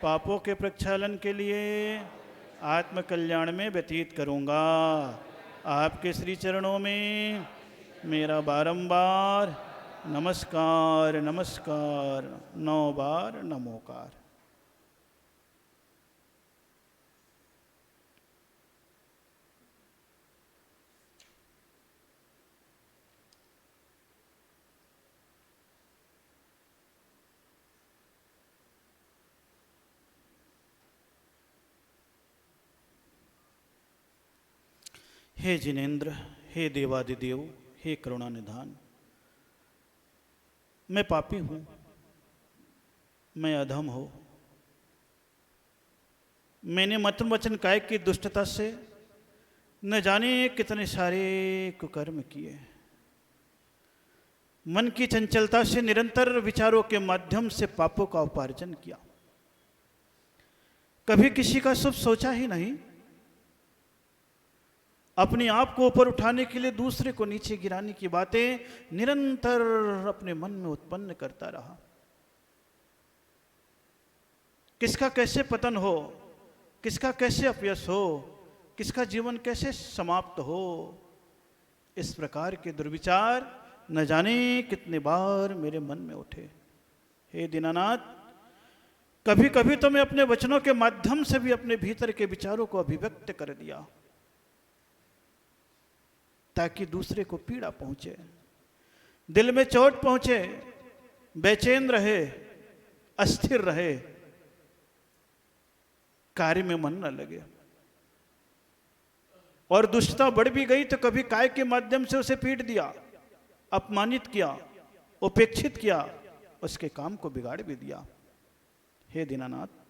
पापों के प्रक्षालन के लिए आत्म कल्याण में व्यतीत करूँगा। आपके श्री चरणों में मेरा बारंबार नमस्कार नमस्कार, 9 बार नमोकार। हे जिनेन्द्र, हे देवादिदेव, हे करुणा निधान, मैं पापी हूँ, मैं अधम हूँ। मैंने मत वचन कायिक की दुष्टता से न जाने कितने सारे कुकर्म किए। मन की चंचलता से निरंतर विचारों के माध्यम से पापों का उपार्जन किया। कभी किसी का शुभ सोचा ही नहीं। अपने आप को ऊपर उठाने के लिए दूसरे को नीचे गिराने की बातें निरंतर अपने मन में उत्पन्न करता रहा। किसका कैसे पतन हो, किसका कैसे अपयश हो, किसका जीवन कैसे समाप्त हो, इस प्रकार के दुर्विचार न जाने कितने बार मेरे मन में उठे। हे दीनानाथ, कभी कभी तो मैं अपने वचनों के माध्यम से भी अपने भीतर के विचारों को अभिव्यक्त कर दिया ताकि दूसरे को पीड़ा पहुंचे, दिल में चोट पहुंचे, बेचैन रहे, अस्थिर रहे, कार्य में मन न लगे। और दुष्टता बढ़ भी गई तो कभी काय के माध्यम से उसे पीट दिया, अपमानित किया, उपेक्षित किया, उसके काम को बिगाड़ भी दिया। हे दीनानाथ,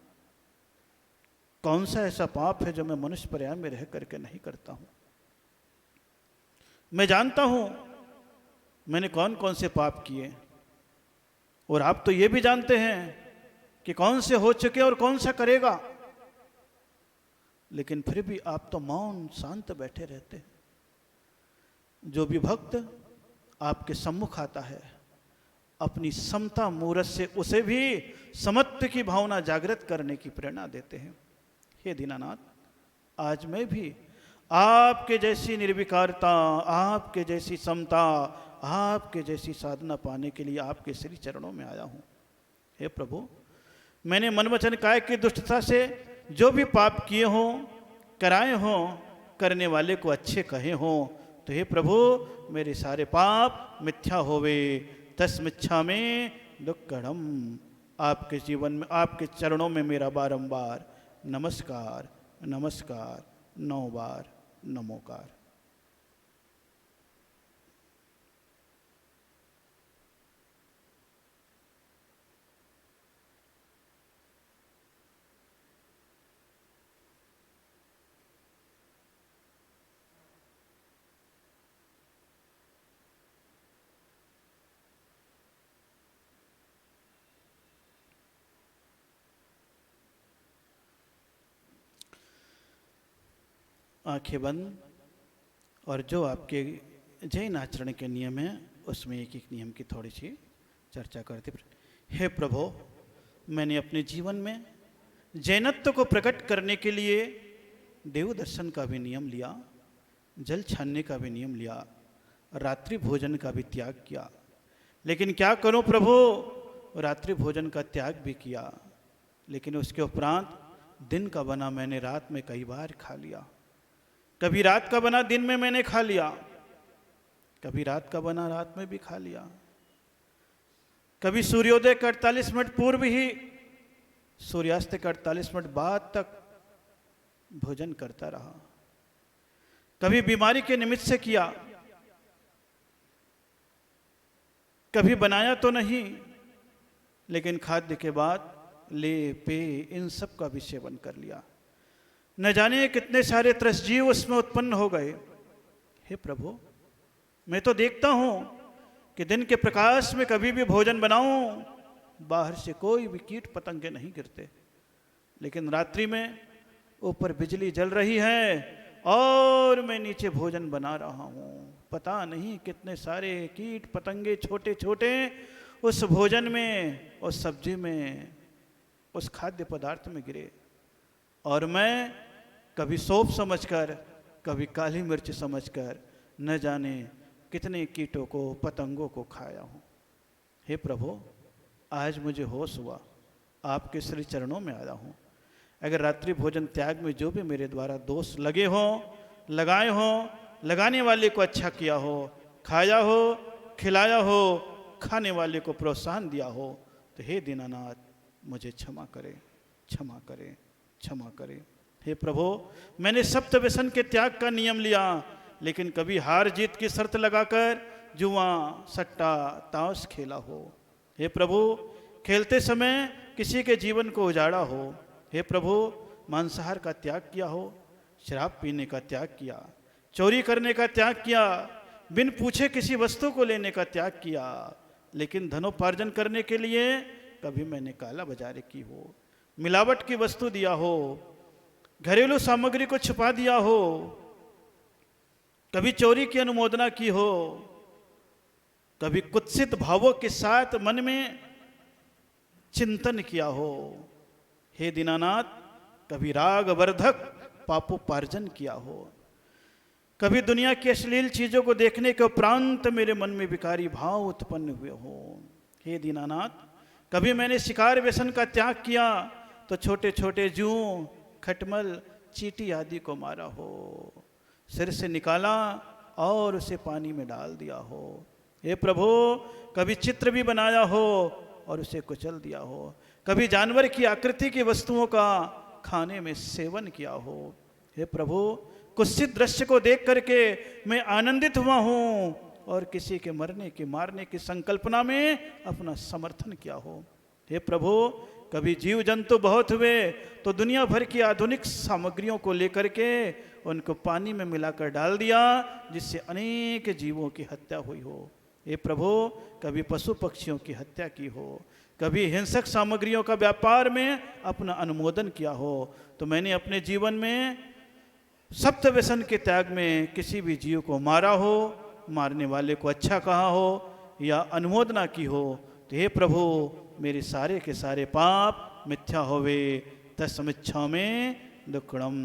कौन सा ऐसा पाप है जो मैं मनुष्य पर्याय में रह करके नहीं करता हूं? मैं जानता हूं मैंने कौन कौन से पाप किए, और आप तो ये भी जानते हैं कि कौन से हो चुके और कौन सा करेगा। लेकिन फिर भी आप तो मौन शांत बैठे रहते हैं। जो भी भक्त आपके सम्मुख आता है, अपनी समता मूरत से उसे भी समत्व की भावना जागृत करने की प्रेरणा देते हैं। हे दीनानाथ, आज मैं भी आपके जैसी निर्विकारता, आपके जैसी समता, आपके जैसी साधना पाने के लिए आपके श्री चरणों में आया हूं। हे प्रभु, मैंने मन वचन काय की दुष्टता से जो भी पाप किए हों, कराए हों, करने वाले को अच्छे कहे हों, तो हे प्रभु, मेरे सारे पाप मिथ्या होवे। तस्मिच्छा में दुक्कड़म। आपके जीवन में, आपके चरणों में मेरा बारंबार नमस्कार नमस्कार, 9 बार नमोकार। आंखें बंद, और जो आपके जैन आचरण के नियम हैं उसमें एक एक नियम की थोड़ी सी चर्चा करते। हे प्रभु, मैंने अपने जीवन में जैनत्व को प्रकट करने के लिए देव दर्शन का भी नियम लिया, जल छानने का भी नियम लिया, रात्रि भोजन का भी त्याग किया। लेकिन क्या करूं प्रभु, रात्रि भोजन का त्याग भी किया, लेकिन उसके उपरांत दिन का बना मैंने रात में कई बार खा लिया। कभी रात का बना दिन में मैंने खा लिया, कभी रात का बना रात में भी खा लिया। कभी सूर्योदय के 48 मिनट पूर्व ही सूर्यास्त के 48 मिनट बाद तक भोजन करता रहा। कभी बीमारी के निमित्त से किया, कभी बनाया तो नहीं, लेकिन खाद्य के बाद ले पे इन सब का भी सेवन कर लिया। न जाने कितने सारे त्रसजीव उसमें उत्पन्न हो गए। हे प्रभु, मैं तो देखता हूं कि दिन के प्रकाश में कभी भी भोजन बनाऊं, बाहर से कोई भी कीट पतंगे नहीं गिरते, लेकिन रात्रि में ऊपर बिजली जल रही है और मैं नीचे भोजन बना रहा हूं। पता नहीं कितने सारे कीट पतंगे छोटे छोटे उस भोजन में, उस सब्जी में उस खाद्य पदार्थ में गिरे और मैं कभी सौंफ समझकर, कभी काली मिर्च समझकर न जाने कितने कीटों को, पतंगों को खाया हूँ। हे प्रभु, आज मुझे होश हुआ, आपके श्री चरणों में आया हूँ। अगर रात्रि भोजन त्याग में जो भी मेरे द्वारा दोष लगे हों, लगाए हों, लगाने वाले को अच्छा किया हो, खाया हो, खिलाया हो, खाने वाले को प्रोत्साहन दिया हो, तो हे दीनानाथ मुझे क्षमा करे, क्षमा करे, क्षमा करे। हे प्रभु, मैंने सप्त व्यसन के त्याग का नियम लिया, लेकिन कभी हार जीत की शर्त लगाकर जुआ, सट्टा, ताश खेला हो। हे प्रभु, खेलते समय किसी के जीवन को उजाड़ा हो। हे प्रभु, मांसाहार का त्याग किया हो, शराब पीने का त्याग किया, चोरी करने का त्याग किया, बिन पूछे किसी वस्तु को लेने का त्याग किया, लेकिन धनोपार्जन करने के लिए कभी मैंने काला बाजारी की हो, मिलावट की वस्तु दिया हो, घरेलू सामग्री को छुपा दिया हो, कभी चोरी की अनुमोदना की हो, कभी कुत्सित भावों के साथ मन में चिंतन किया हो। हे दीनानाथ, कभी राग वर्धक पापोपार्जन किया हो, कभी दुनिया की अश्लील चीजों को देखने के उपरांत मेरे मन में विकारी भाव उत्पन्न हुए हो। हे दीनानाथ, कभी मैंने शिकार व्यसन का त्याग किया तो छोटे छोटे जूं, खटमल, चींटी आदि को मारा हो, सिर से निकाला और उसे पानी में डाल दिया हो। हे प्रभु, कभी चित्र भी बनाया हो और उसे कुचल दिया हो, कभी जानवर की आकृति की वस्तुओं का खाने में सेवन किया हो। हे प्रभु, कुत्सित दृश्य को देख करके मैं आनंदित हुआ हूँ और किसी के मरने की, मारने की संकल्पना में अपना समर्थन किया हो। हे प्रभु, कभी जीव जंतु बहुत हुए तो दुनिया भर की आधुनिक सामग्रियों को लेकर के उनको पानी में मिलाकर डाल दिया, जिससे अनेक जीवों की हत्या हुई हो। हे प्रभु, कभी पशु पक्षियों की हत्या की हो, कभी हिंसक सामग्रियों का व्यापार में अपना अनुमोदन किया हो, तो मैंने अपने जीवन में सप्त व्यसन के त्याग में किसी भी जीव को मारा हो, मारने वाले को अच्छा कहा हो या अनुमोदना की हो, तो हे प्रभु, मेरे सारे के सारे पाप मिथ्या होवे तस्मिच्छा में दुक्कड़म।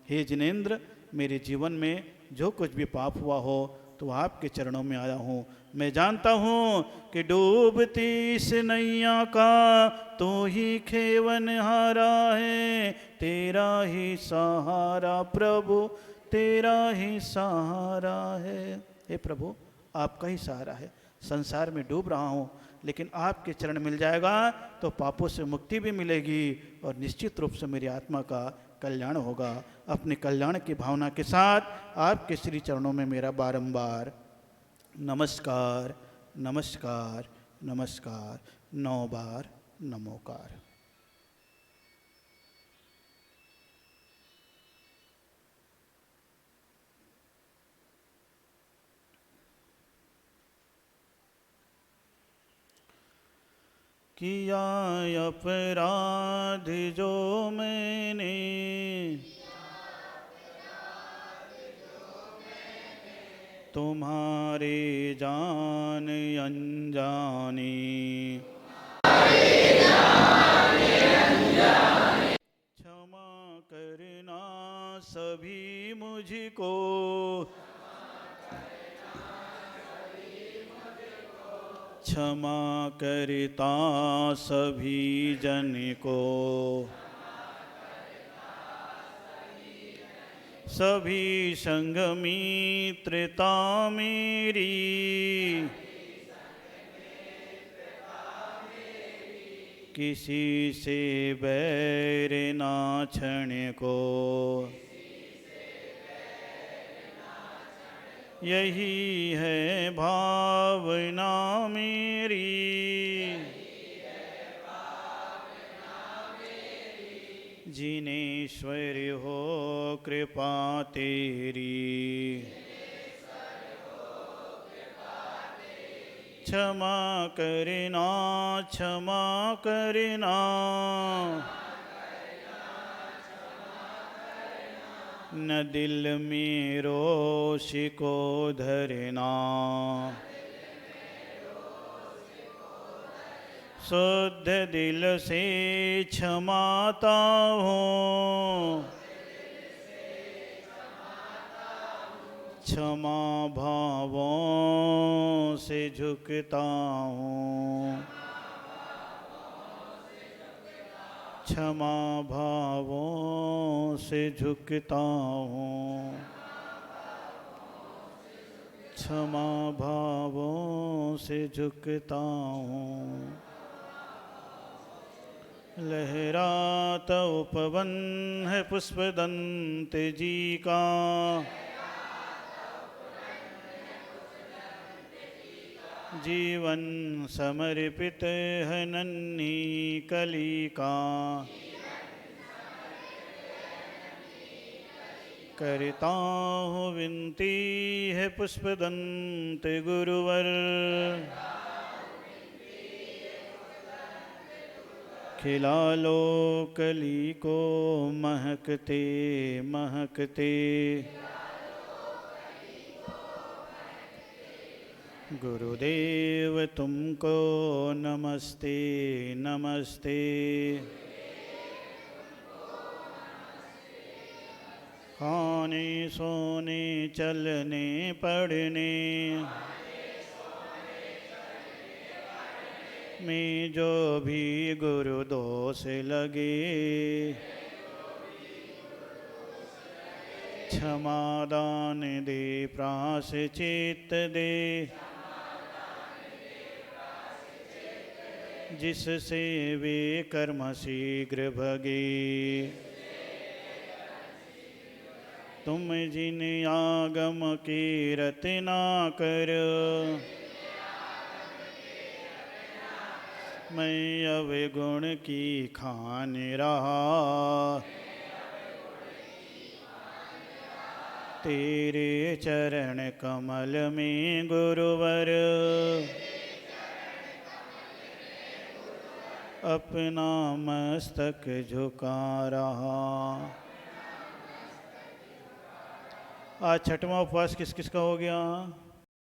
हे जिनेन्द्र, मेरे जीवन में जो कुछ भी पाप हुआ हो तो आपके चरणों में आया हूँ। मैं जानता हूँ कि डूबती इस नैया का तू ही खेवनहारा है, तेरा ही सहारा प्रभु, तेरा ही सहारा है। हे प्रभु, आपका ही सहारा है। संसार में डूब रहा हूँ, लेकिन आपके चरण मिल जाएगा तो पापों से मुक्ति भी मिलेगी और निश्चित रूप से मेरी आत्मा का कल्याण होगा। अपने कल्याण की भावना के साथ आपके श्री चरणों में मेरा बारंबार नमस्कार, नमस्कार, नमस्कार, 9 बार नमोकार। किया अपराध जो मैंने, तुम्हारे जान अनजाने, क्षमा करना सभी मुझको, क्षमा करता सभी जन को, सभी संग मित्रता मेरी, किसी से बैर ना क्षण को, यही है भावना मेरी, जिनेश्वर हो कृपा तेरी, क्षमा करना, क्षमा करना, न दिल में रोष को धरना, शुद्ध दिल से क्षमाता हूँ, क्षमा भावों से झुकता हूँ, क्षमा भावों से झुकता हूँ, क्षमा भावों से झुकता हूँ। लहराता उपवन है पुष्पदंत जी का, जीवन समर्पित है नन्ही कली का, करता हूँ विनती है पुष्पदंत गुरुवर, खिला लो कली को महकते महकते, गुरुदेव तुमको नमस्ते नमस्ते। खाने सोने चलने पढ़ने में जो भी गुरु दोष लगे, क्षमा दान दे प्रायश्चित दे, जिससे वे कर्म शीघ्र भगे। तुम जिन आगम की रतना कर, मैं अवगुण की खान रहा, तेरे चरण कमल में गुरुवर, अपना मस्तक झुका रहा। आज छठवां उपवास किस किस का हो गया?